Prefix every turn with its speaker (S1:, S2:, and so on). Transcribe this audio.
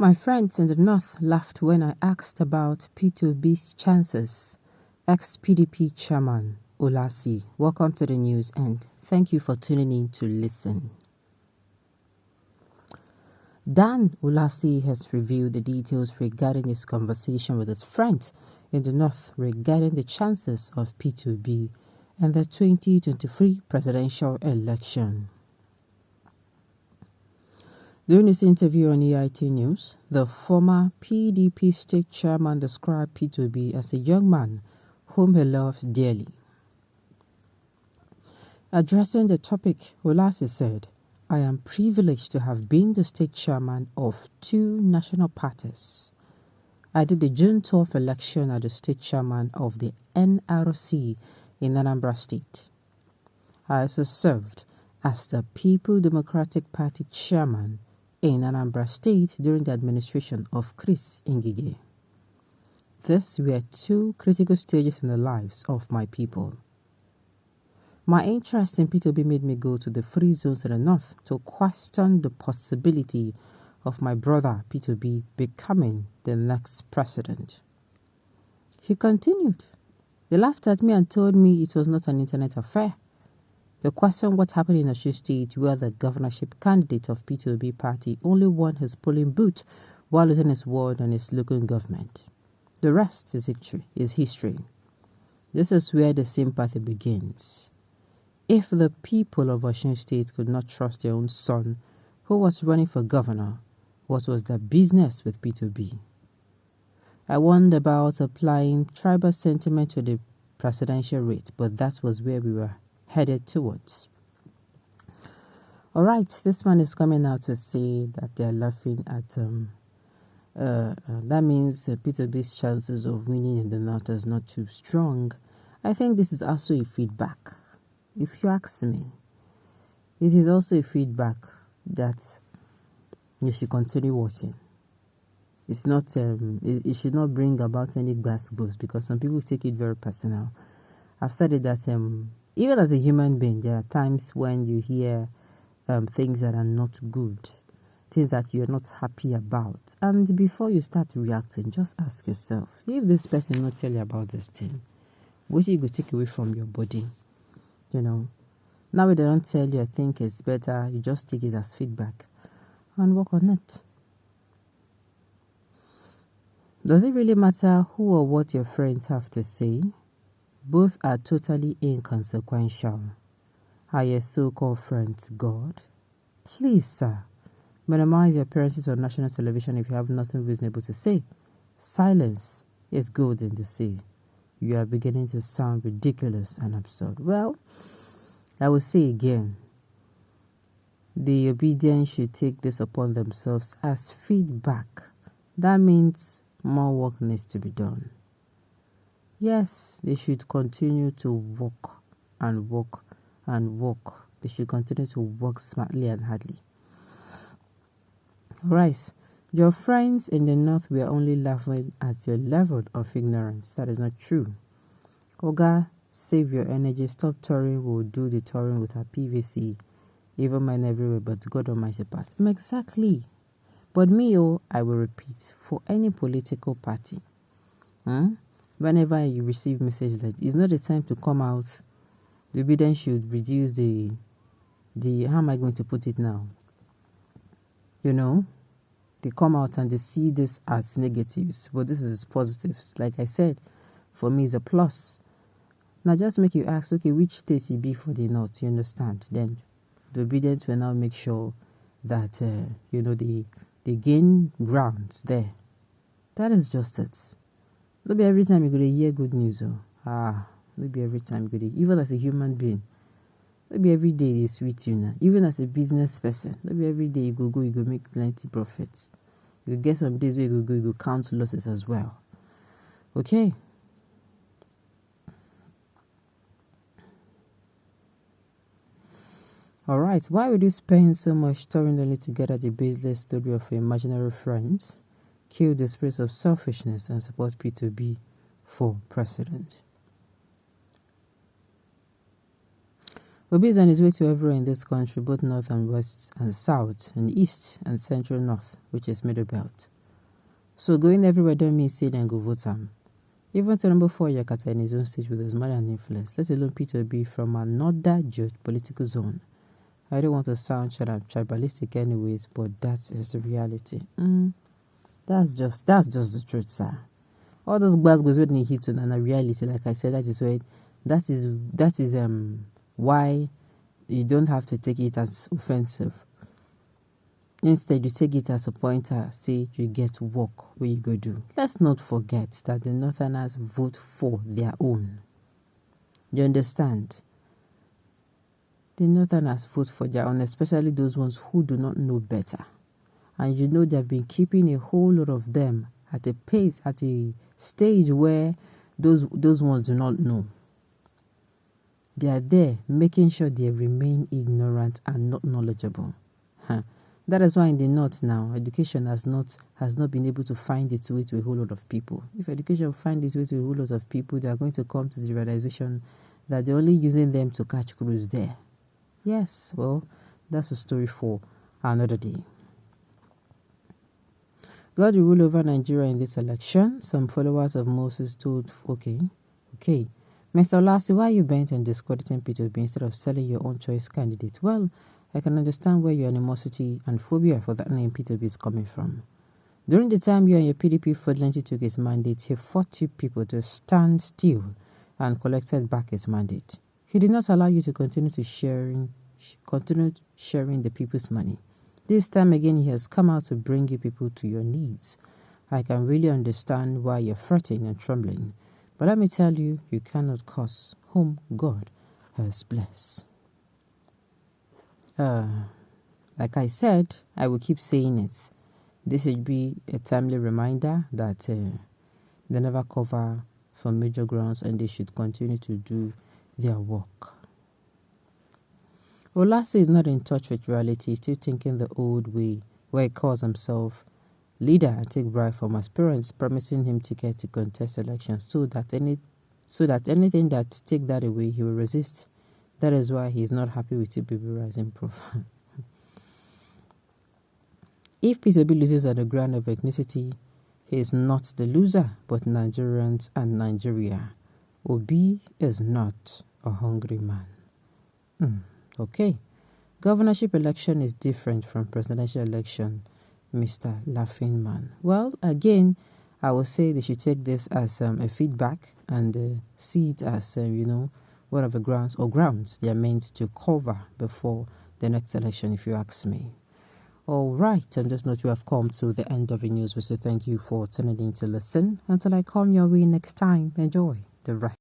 S1: My friends in the north laughed when I asked about P2B's chances. Ex-PDP chairman Olasi, welcome to the news and thank you for tuning in to listen. Dan Olasi has revealed the details regarding his conversation with his friend in the north regarding the chances of P2B and the 2023 presidential election. During his interview on EIT News, the former PDP state chairman described P2B as a young man whom he loves dearly. Addressing the topic, Olasi said, "I am privileged to have been the state chairman of two national parties. I did the June 12th election as the state chairman of the NRC in Anambra State. I also served as the People Democratic Party chairman in Anambra State during the administration of Chris Ngige. These were two critical stages in the lives of my people. My interest in P2B made me go to the free zones in the north to question the possibility of my brother P2B becoming the next president." He continued. "They laughed at me and told me it was not an internet affair. They questioned what happened in Osun State where the governorship candidate of P2B party only won his polling booth while losing his ward and his local government. The rest is history. This is where the sympathy begins. If the people of Osun State could not trust their own son who was running for governor, what was their business with P2B? I warned about applying tribal sentiment to the presidential rate, but that was where we were headed towards." All right, this man is coming out to say that they are laughing at that means P2B's chances of winning in the north is not too strong. I think this is also a feedback. If you ask me, it is also a feedback that you should continue watching. It's not it should not bring about any gas boost because some people take it very personal. I've said it that even as a human being, there are times when you hear things that are not good, things that you're not happy about. And before you start reacting, just ask yourself, if this person not tell you about this thing, what you go take away from your body? You know, now they don't tell you, I think it's better, you just take it as feedback and work on it. Does it really matter who or what your friends have to say? Both are totally inconsequential. Are your so-called friends God? Please, sir, minimize your appearances on national television if you have nothing reasonable to say. Silence is gold in the sea. You are beginning to sound ridiculous and absurd. Well, I will say again, the obedient should take this upon themselves as feedback. That means more work needs to be done. Yes, they should continue to work and work and work. They should continue to work smartly and hardly. Alright, your friends in the north were only laughing at your level of ignorance. That is not true. Oga, save your energy. Stop touring. We'll do the touring with our PVC. Even mine everywhere, but God Almighty passed. Exactly. But me, I will repeat, for any political party, whenever you receive message that it's not the time to come out, the obedience should reduce the how am I going to put it now? You know, they come out and they see this as negatives, but this is positives. Like I said, for me, it's a plus. Now just make you ask, okay, which state it be for the north? You understand? Then the obedience will now make sure that they gain grounds there. That is just it. Not be every time you go to hear good news. Not be every time you go to, even as a human being. Not be every day they sweet you now. Even as a business person, not be every day you go, you go make plenty profits. You get some days where you go count losses as well. Okay. Alright, why would you spend so much touring only to get at the baseless story of your imaginary friends, kill the spirit of selfishness, and support P2B for president? Obi is on his way to everywhere in this country, both north and west and south and east and central north, which is middle belt. So going everywhere don't mean say then go vote him. Even to number 4 Yakata in his own state with his money and influence, let alone Peter B from another geopolitical zone. I don't want to sound tribalistic anyways, but that is the reality. That's just the truth, sir. All those Glasgows when they hit on a reality, like I said, that is why you don't have to take it as offensive. Instead, you take it as a pointer, say you get work where you go do. Let's not forget that the Northerners vote for their own. You understand? The Northerners vote for their own, especially those ones who do not know better. And you know they've been keeping a whole lot of them at a pace, at a stage where those ones do not know. They are there making sure they remain ignorant and not knowledgeable. That is why in the North now, education has not been able to find its way to a whole lot of people. If education finds its way to a whole lot of people, they are going to come to the realization that they're only using them to catch crews there. Yes, well, that's a story for another day. God will rule over Nigeria in this election. Some followers of Moses told, okay. Mr. Olasi, why are you bent on discrediting Peter B instead of selling your own choice candidate? Well, I can understand where your animosity and phobia for that name Peter B is coming from. During the time you and your PDP fraudulently took his mandate, he fought you people to stand still and collected back his mandate. He did not allow you to continue sharing the people's money. This time again, he has come out to bring you people to your needs. I can really understand why you're fretting and trembling. But let me tell you, you cannot curse whom God has blessed. Like I said, I will keep saying it. This should be a timely reminder that they never cover some major grounds and they should continue to do their work. Olasi is not in touch with reality, still thinking the old way, where he calls himself leader and take bribe from aspirants, promising him ticket to contest elections so that anything that take that away, he will resist. That is why he is not happy with TPB rising profile. If Peter B loses on the ground of ethnicity, he is not the loser, but Nigerians and Nigeria. Obi is not a hungry man. Okay. Governorship election is different from presidential election, Mr. Laughing Man. Well, again, I would say they should take this as a feedback and see it as, one of the grounds they are meant to cover before the next election, if you ask me. All right, on this note, we have come to the end of the news. We say thank you for tuning in to listen. Until I come your way next time, enjoy the rest.